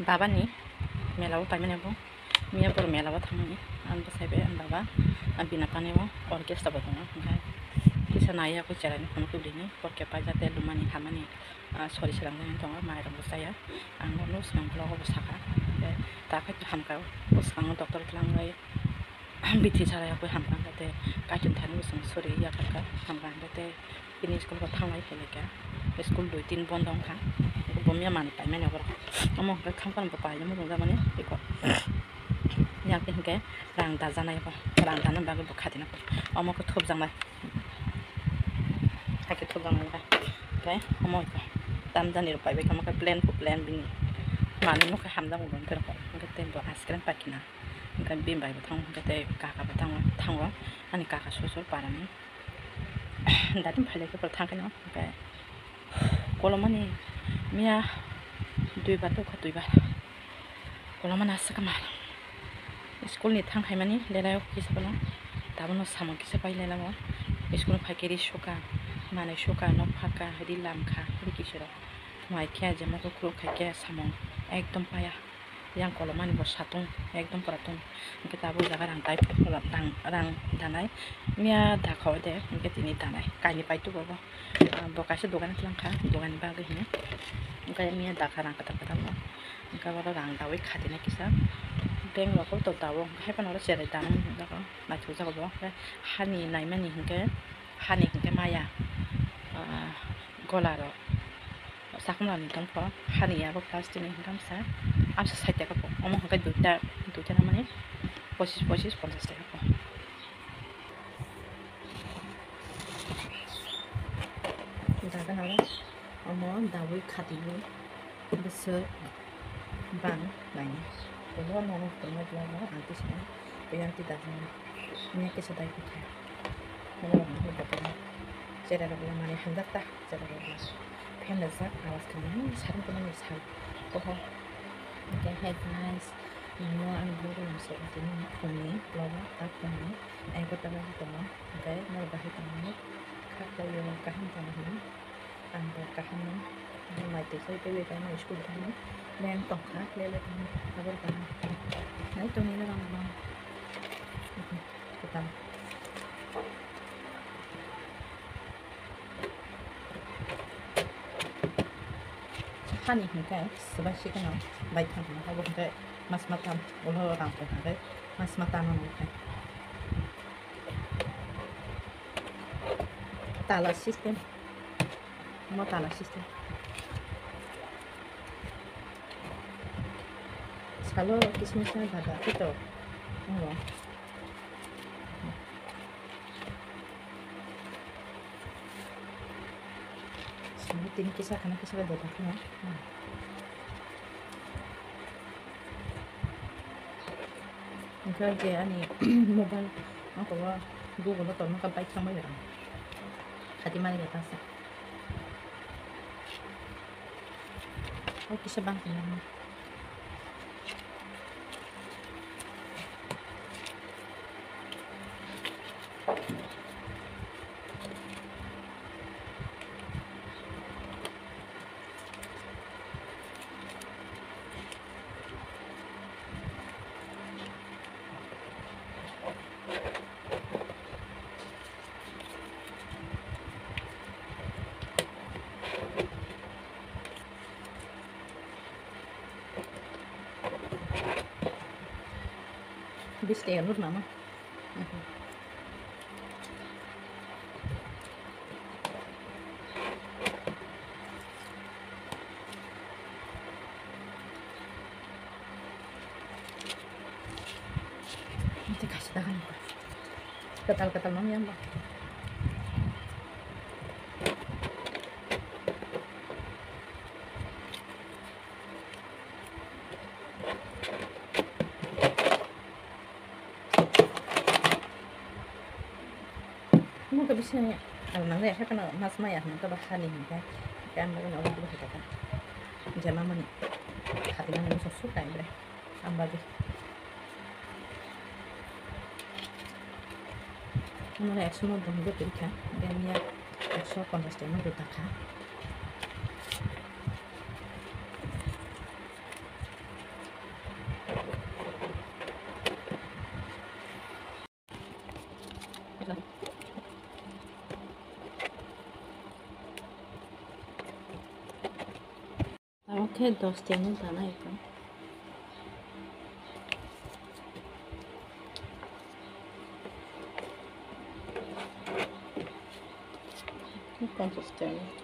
बाबानि मेलाबो बायमानायावबो मिया बर' मेलाबो थांनानै आं बसायबाय आं बाबा आं बिनापानियाव अर्केस्ट्राबो दङ ओमफ्राय किसा नायाबो जिरायनो फन फैलिनि परके बाजाते लुमानि खामानि सरि सोलांनानै दङ माइरंबो जाया आं न'नो उसनांब्लावबो साखा ओमफ्राय दाखाय हामखाव उसखाङो डक्टर लांबाय बिथि सारायाबो हामखां जाते गाइथिन थानो उसुं सरि याखारखा हामखां जाते बिनि स्कुलखौ थांलाय फैलायखा स्कुल 2-3 बन्द दंखा बमिया मानि बायमानायाव बर' अमो खामखानबो बायनो मोजां जामाने बेखौ याखै हिंखे रां दाजानायबो रां दानो बागै खाथिना अमोखौ थोबजांबाय हायखे थोबजांबाय ओमफ्राय अमोखौ दाम दानि बायबाय खामाखै प्लेन बिनि मानो न'खै हामजांगौ दोनथोरखौ ओमफ्राय टेम्पो आइसक्रिम पाकिना ओमफ्राय बिमबायबो थाङो ओमफ्राय काकाबो थाङो आंनि काका ससुर बारानि दानि फायलायखौफोर थांखाय नङा ओमफ्राय गलमानि मिया दुइबार दौखा दुइबार गलमाना सिगामा स्कुलनि थांखाय मानि लेलायाव किसाबनो दाबो सामो किसा बायलायलाङो स्कुल फायखेरि सुखा माने सुखा न' फाका हिदि लामखा हिदि किसोरो माइखिया जेमाखौ खुल खायखे सामो एकदम पाया yang kolomani bos satung एकदम peratung इनके ताबो जागा रां दानाय मिया दाखाव दे इनके तिनि दानाय कायनि पाइतु बाबा बकासे दोकान लांखा दोकान बागै हिने इनके मिया दाखा रां कता नो इनका बारा रां दावै खादिना किसा बेंक लखौ तो दावो हेपन और सेरे दानो दाखा माथु जागो बो हानि नायमानि हिंके माया गलारो साखुमलानि दंफा हानियाबो प्लास्टिकनि हिंगामसा आमसा 60 टाका पो अमो हिंके दुइटा ना माने 25 50 टाका पो दागा नाला अमो दावै खादिनो बोसोर बां नायनो बोलो न'नो फुरनाय ब्लाबो आंति सना बे आंति दाजों मिया किसा दाय फैखाया मोनो बांनो बतला जेराबो माने हांजाता जेराबो फेमस जा आवाज खालामो सारन कोन सार ओहो ओके हेड नाइस नो आं ब्लग मोनसे बिदिनो फुंनि ब्लग दा फुंनि एगोटाला दङ ओमफ्राय नर बाहाय थांनानै खाखोयो गाहाम थांनानै आंबो गाहाम माइतेसै बेबायदि माइ स्कुल थांनो लें दंखा लेले थांनो आबर गाहाम नाय दंनिनो गांबा गोदान हानि हिंखाय sebab sikenau baik kan kalau kita mas matam ulah orang pun ada mas matam mungkin tala sistem mau tala sistem kalau kismisnya ada itu oh tin kisah karena kisah ada taknya Engkau je ani mobile aku wa Google atau maka baik sama ya hati mana kita sih oh kisah bangkit Di stenur mama. Nanti kasih tangan. Ketal-ketal mama ya mbak. Mungkin bisa ya, kalau nanti saya kena mas maya, nanti bahkan ini kan mungkin orang dulu kita kan, jangan mana, hati mana susu kayak bre, ambal deh, mana semua dong gue pilih kan, dan ya semua kontestannya gue tak kan, Oke, 2 tienen tanah itu. ¿Cuántos tienen?